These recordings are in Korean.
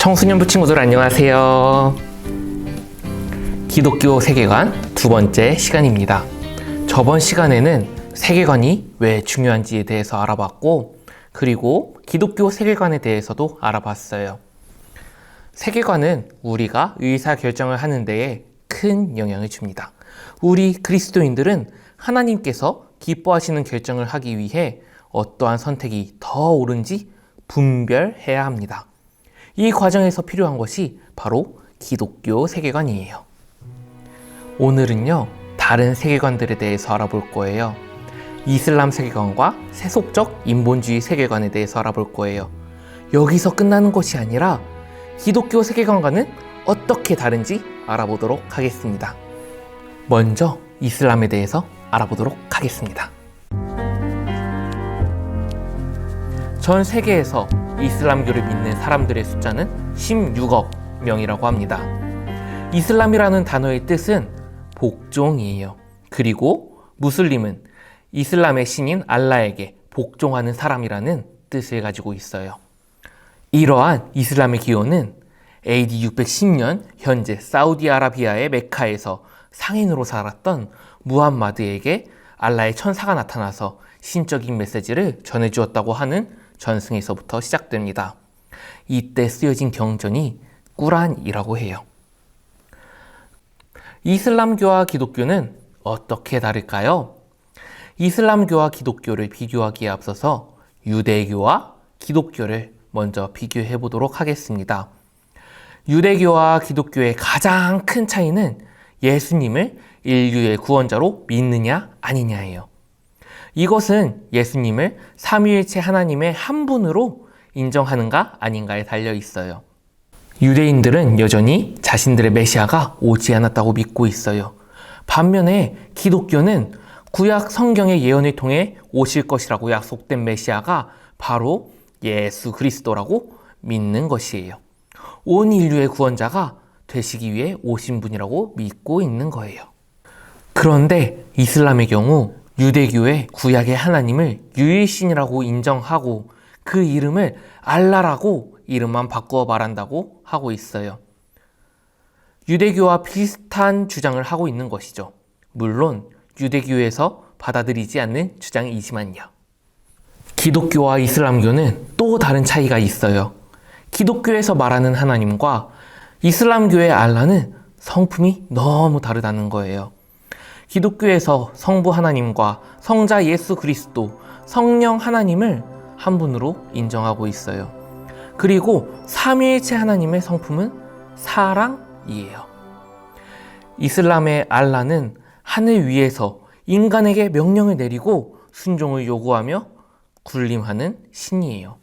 청소년부 친구들 안녕하세요. 기독교 세계관 두 번째 시간입니다. 저번 시간에는 세계관이 왜 중요한지에 대해서 알아봤고, 그리고 기독교 세계관에 대해서도 알아봤어요. 세계관은 우리가 의사결정을 하는 데에 큰 영향을 줍니다. 우리 그리스도인들은 하나님께서 기뻐하시는 결정을 하기 위해 어떠한 선택이 더 옳은지 분별해야 합니다. 이 과정에서 필요한 것이 바로 기독교 세계관이에요. 오늘은요, 다른 세계관들에 대해서 알아볼 거예요. 이슬람 세계관과 세속적 인본주의 세계관에 대해서 알아볼 거예요. 여기서 끝나는 것이 아니라 기독교 세계관과는 어떻게 다른지 알아보도록 하겠습니다. 먼저 이슬람에 대해서 알아보도록 하겠습니다. 전 세계에서 이슬람교를 믿는 사람들의 숫자는 16억 명이라고 합니다. 이슬람이라는 단어의 뜻은 복종이에요. 그리고 무슬림은 이슬람의 신인 알라에게 복종하는 사람이라는 뜻을 가지고 있어요. 이러한 이슬람의 기원은 AD 610년 현재 사우디아라비아의 메카에서 상인으로 살았던 무함마드에게 알라의 천사가 나타나서 신적인 메시지를 전해주었다고 하는 전승에서부터 시작됩니다. 이때 쓰여진 경전이 꾸란이라고 해요. 이슬람교와 기독교는 어떻게 다를까요? 이슬람교와 기독교를 비교하기에 앞서서 유대교와 기독교를 먼저 비교해 보도록 하겠습니다. 유대교와 기독교의 가장 큰 차이는 예수님을 인류의 구원자로 믿느냐 아니냐예요. 이것은 예수님을 삼위일체 하나님의 한 분으로 인정하는가 아닌가에 달려 있어요. 유대인들은 여전히 자신들의 메시아가 오지 않았다고 믿고 있어요. 반면에 기독교는 구약 성경의 예언을 통해 오실 것이라고 약속된 메시아가 바로 예수 그리스도라고 믿는 것이에요. 온 인류의 구원자가 되시기 위해 오신 분이라고 믿고 있는 거예요. 그런데 이슬람의 경우 유대교의 구약의 하나님을 유일신이라고 인정하고 그 이름을 알라라고 이름만 바꾸어 말한다고 하고 있어요. 유대교와 비슷한 주장을 하고 있는 것이죠. 물론 유대교에서 받아들이지 않는 주장이지만요. 기독교와 이슬람교는 또 다른 차이가 있어요. 기독교에서 말하는 하나님과 이슬람교의 알라는 성품이 너무 다르다는 거예요. 기독교에서 성부 하나님과 성자 예수 그리스도, 성령 하나님을 한 분으로 인정하고 있어요. 그리고 삼위일체 하나님의 성품은 사랑이에요. 이슬람의 알라는 하늘 위에서 인간에게 명령을 내리고 순종을 요구하며 군림하는 신이에요.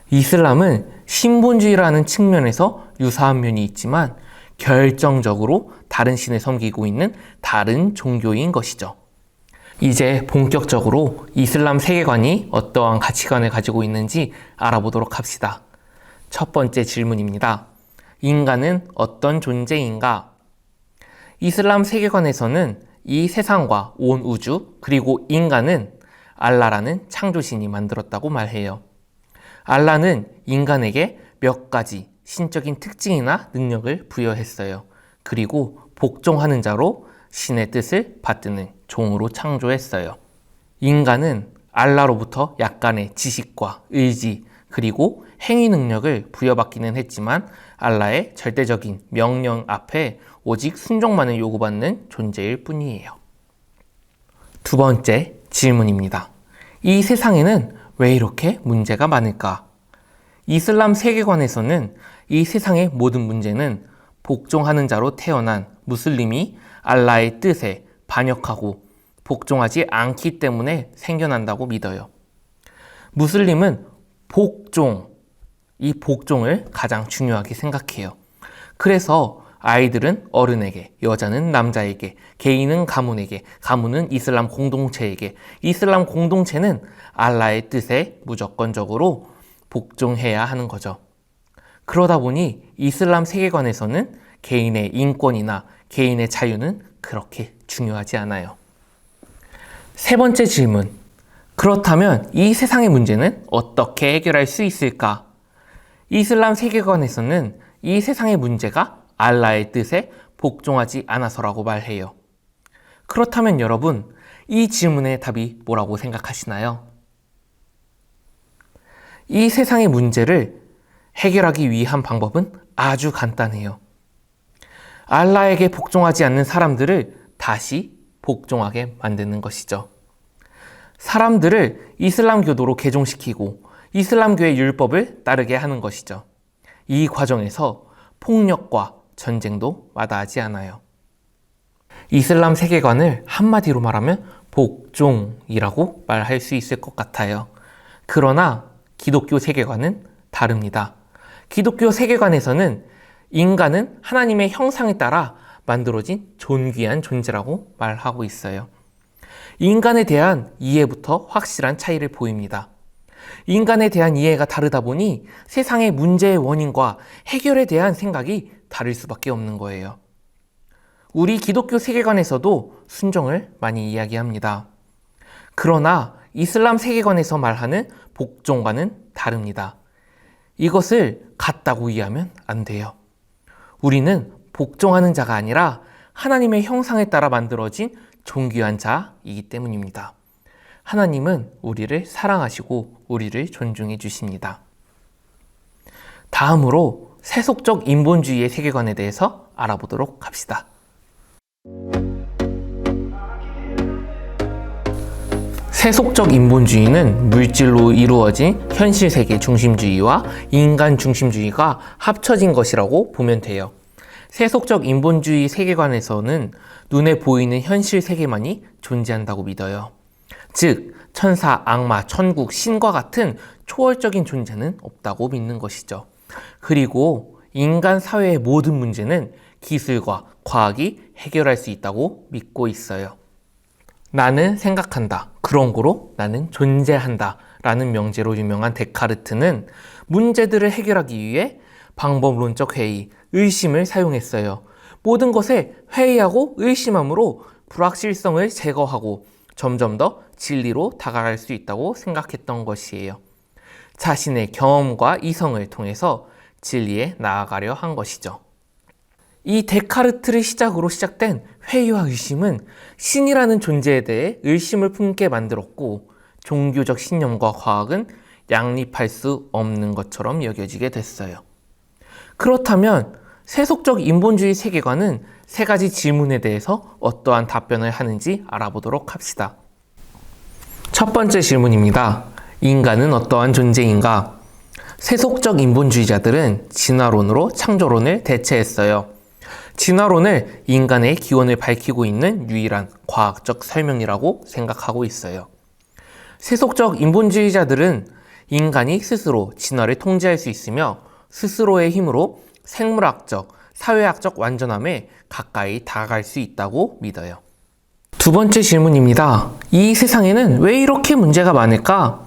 이슬람은 신본주의라는 측면에서 유사한 면이 있지만 결정적으로 다른 신을 섬기고 있는 다른 종교인 것이죠. 이제 본격적으로 이슬람 세계관이 어떠한 가치관을 가지고 있는지 알아보도록 합시다. 첫 번째 질문입니다. 인간은 어떤 존재인가? 이슬람 세계관에서는 이 세상과 온 우주 그리고 인간은 알라라는 창조신이 만들었다고 말해요. 알라는 인간에게 몇 가지 신적인 특징이나 능력을 부여했어요. 그리고 복종하는 자로 신의 뜻을 받드는 종으로 창조했어요. 인간은 알라로부터 약간의 지식과 의지 그리고 행위 능력을 부여받기는 했지만 알라의 절대적인 명령 앞에 오직 순종만을 요구받는 존재일 뿐이에요. 두 번째 질문입니다. 이 세상에는 왜 이렇게 문제가 많을까? 이슬람 세계관에서는 이 세상의 모든 문제는 복종하는 자로 태어난 무슬림이 알라의 뜻에 반역하고 복종하지 않기 때문에 생겨난다고 믿어요. 무슬림은 이 복종을 가장 중요하게 생각해요. 그래서 아이들은 어른에게, 여자는 남자에게, 개인은 가문에게, 가문은 이슬람 공동체에게, 이슬람 공동체는 알라의 뜻에 무조건적으로 복종해야 하는 거죠. 그러다 보니 이슬람 세계관에서는 개인의 인권이나 개인의 자유는 그렇게 중요하지 않아요. 세 번째 질문. 그렇다면 이 세상의 문제는 어떻게 해결할 수 있을까? 이슬람 세계관에서는 이 세상의 문제가 알라의 뜻에 복종하지 않아서라고 말해요. 그렇다면 여러분, 이 질문의 답이 뭐라고 생각하시나요? 이 세상의 문제를 해결하기 위한 방법은 아주 간단해요. 알라에게 복종하지 않는 사람들을 다시 복종하게 만드는 것이죠. 사람들을 이슬람교도로 개종시키고 이슬람교의 율법을 따르게 하는 것이죠. 이 과정에서 폭력과 전쟁도 마다하지 않아요. 이슬람 세계관을 한마디로 말하면 복종이라고 말할 수 있을 것 같아요. 그러나 기독교 세계관은 다릅니다. 기독교 세계관에서는 인간은 하나님의 형상에 따라 만들어진 존귀한 존재라고 말하고 있어요. 인간에 대한 이해부터 확실한 차이를 보입니다. 인간에 대한 이해가 다르다 보니 세상의 문제의 원인과 해결에 대한 생각이 다를 수밖에 없는 거예요. 우리 기독교 세계관에서도 순종을 많이 이야기합니다. 그러나 이슬람 세계관에서 말하는 복종과는 다릅니다. 이것을 같다고 이해하면 안 돼요. 우리는 복종하는 자가 아니라 하나님의 형상에 따라 만들어진 존귀한 자이기 때문입니다. 하나님은 우리를 사랑하시고 우리를 존중해 주십니다. 다음으로 세속적 인본주의의 세계관에 대해서 알아보도록 합시다. 세속적 인본주의는 물질로 이루어진 현실 세계 중심주의와 인간 중심주의가 합쳐진 것이라고 보면 돼요. 세속적 인본주의 세계관에서는 눈에 보이는 현실 세계만이 존재한다고 믿어요. 즉, 천사, 악마, 천국, 신과 같은 초월적인 존재는 없다고 믿는 것이죠. 그리고 인간 사회의 모든 문제는 기술과 과학이 해결할 수 있다고 믿고 있어요. 나는 생각한다. 그런 거로 나는 존재한다. 라는 명제로 유명한 데카르트는 문제들을 해결하기 위해 방법론적 회의, 의심을 사용했어요. 모든 것에 회의하고 의심함으로 불확실성을 제거하고 점점 더 진리로 다가갈 수 있다고 생각했던 것이에요. 자신의 경험과 이성을 통해서 진리에 나아가려 한 것이죠. 이 데카르트를 시작으로 시작된 회의와 의심은 신이라는 존재에 대해 의심을 품게 만들었고, 종교적 신념과 과학은 양립할 수 없는 것처럼 여겨지게 됐어요. 그렇다면 세속적 인본주의 세계관은 세 가지 질문에 대해서 어떠한 답변을 하는지 알아보도록 합시다. 첫 번째 질문입니다. 인간은 어떠한 존재인가? 세속적 인본주의자들은 진화론으로 창조론을 대체했어요. 진화론을 인간의 기원을 밝히고 있는 유일한 과학적 설명이라고 생각하고 있어요. 세속적 인본주의자들은 인간이 스스로 진화를 통제할 수 있으며 스스로의 힘으로 생물학적, 사회학적 완전함에 가까이 다가갈 수 있다고 믿어요. 두 번째 질문입니다. 이 세상에는 왜 이렇게 문제가 많을까?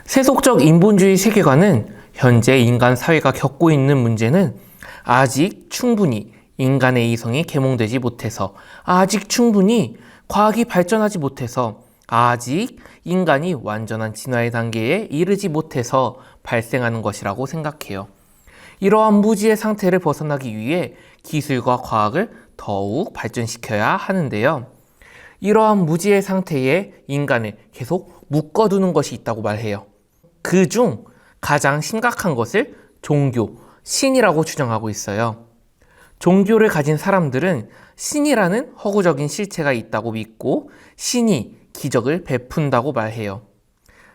세속적 인본주의 세계관은 현재 인간 사회가 겪고 있는 문제는 아직 충분히 인간의 이성이 계몽되지 못해서, 아직 충분히 과학이 발전하지 못해서, 아직 인간이 완전한 진화의 단계에 이르지 못해서 발생하는 것이라고 생각해요. 이러한 무지의 상태를 벗어나기 위해 기술과 과학을 더욱 발전시켜야 하는데요. 이러한 무지의 상태에 인간을 계속 묶어두는 것이 있다고 말해요. 그중 가장 심각한 것을 종교, 신이라고 주장하고 있어요. 종교를 가진 사람들은 신이라는 허구적인 실체가 있다고 믿고 신이 기적을 베푼다고 말해요.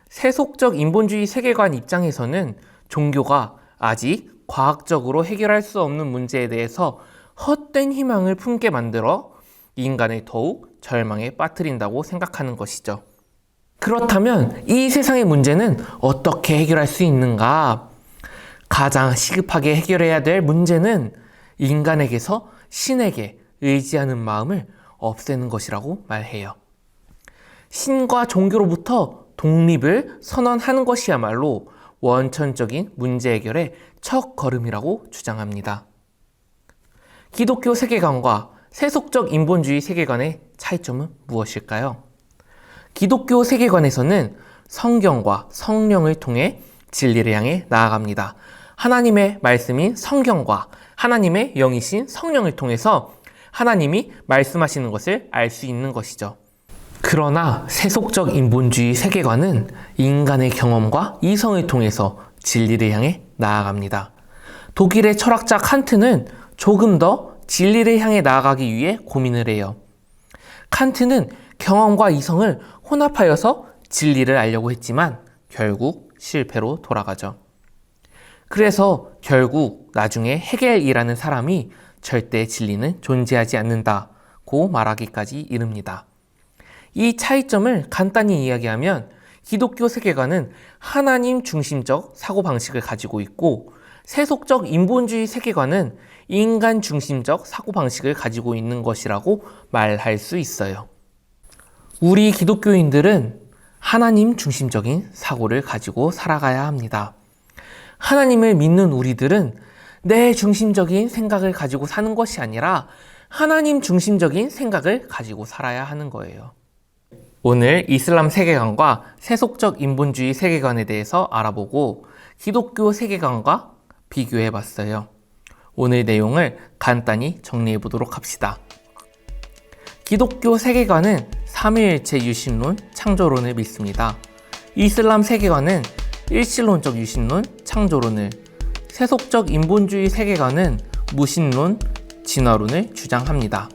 세속적 인본주의 세계관 입장에서는 종교가 아직 과학적으로 해결할 수 없는 문제에 대해서 헛된 희망을 품게 만들어 인간을 더욱 절망에 빠뜨린다고 생각하는 것이죠. 그렇다면 이 세상의 문제는 어떻게 해결할 수 있는가? 가장 시급하게 해결해야 될 문제는 인간에게서 신에게 의지하는 마음을 없애는 것이라고 말해요. 신과 종교로부터 독립을 선언하는 것이야말로 원천적인 문제 해결의 첫 걸음이라고 주장합니다. 기독교 세계관과 세속적 인본주의 세계관의 차이점은 무엇일까요? 기독교 세계관에서는 성경과 성령을 통해 진리를 향해 나아갑니다. 하나님의 말씀인 성경과 하나님의 영이신 성령을 통해서 하나님이 말씀하시는 것을 알 수 있는 것이죠. 그러나 세속적 인본주의 세계관은 인간의 경험과 이성을 통해서 진리를 향해 나아갑니다. 독일의 철학자 칸트는 조금 더 진리를 향해 나아가기 위해 고민을 해요. 칸트는 경험과 이성을 혼합하여서 진리를 알려고 했지만 결국 실패로 돌아가죠. 그래서 결국 나중에 헤겔이라는 사람이 절대 진리는 존재하지 않는다고 말하기까지 이릅니다. 이 차이점을 간단히 이야기하면 기독교 세계관은 하나님 중심적 사고방식을 가지고 있고 세속적 인본주의 세계관은 인간 중심적 사고방식을 가지고 있는 것이라고 말할 수 있어요. 우리 기독교인들은 하나님 중심적인 사고를 가지고 살아가야 합니다. 하나님을 믿는 우리들은 내 중심적인 생각을 가지고 사는 것이 아니라 하나님 중심적인 생각을 가지고 살아야 하는 거예요. 오늘 이슬람 세계관과 세속적 인본주의 세계관에 대해서 알아보고 기독교 세계관과 비교해 봤어요. 오늘 내용을 간단히 정리해 보도록 합시다. 기독교 세계관은 삼위일체 유신론 창조론을 믿습니다. 이슬람 세계관은 일신론적 유신론 창조론을, 세속적 인본주의 세계관은 무신론 진화론을 주장합니다.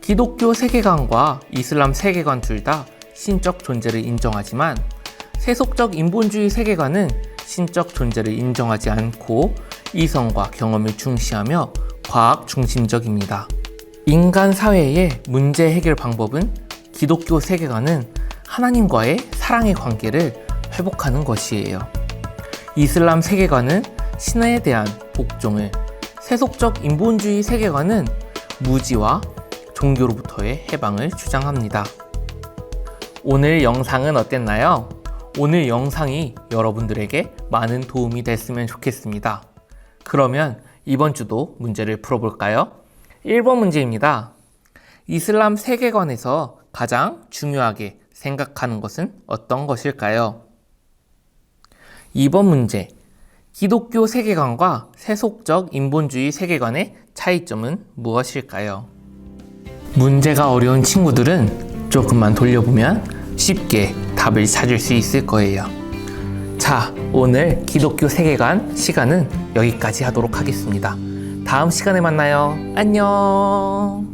기독교 세계관과 이슬람 세계관 둘 다 신적 존재를 인정하지만 세속적 인본주의 세계관은 신적 존재를 인정하지 않고 이성과 경험을 중시하며 과학 중심적입니다. 인간 사회의 문제 해결 방법은 기독교 세계관은 하나님과의 사랑의 관계를 회복하는 것이에요. 이슬람 세계관은 신에 대한 복종을, 세속적 인본주의 세계관은 무지와 종교로부터의 해방을 주장합니다. 오늘 영상은 어땠나요? 오늘 영상이 여러분들에게 많은 도움이 됐으면 좋겠습니다. 그러면 이번 주도 문제를 풀어볼까요? 1번 문제입니다. 이슬람 세계관에서 가장 중요하게 생각하는 것은 어떤 것일까요? 2번 문제. 기독교 세계관과 세속적 인본주의 세계관의 차이점은 무엇일까요? 문제가 어려운 친구들은 조금만 돌려보면 쉽게 답을 찾을 수 있을 거예요. 자, 오늘 기독교 세계관 시간은 여기까지 하도록 하겠습니다. 다음 시간에 만나요. 안녕.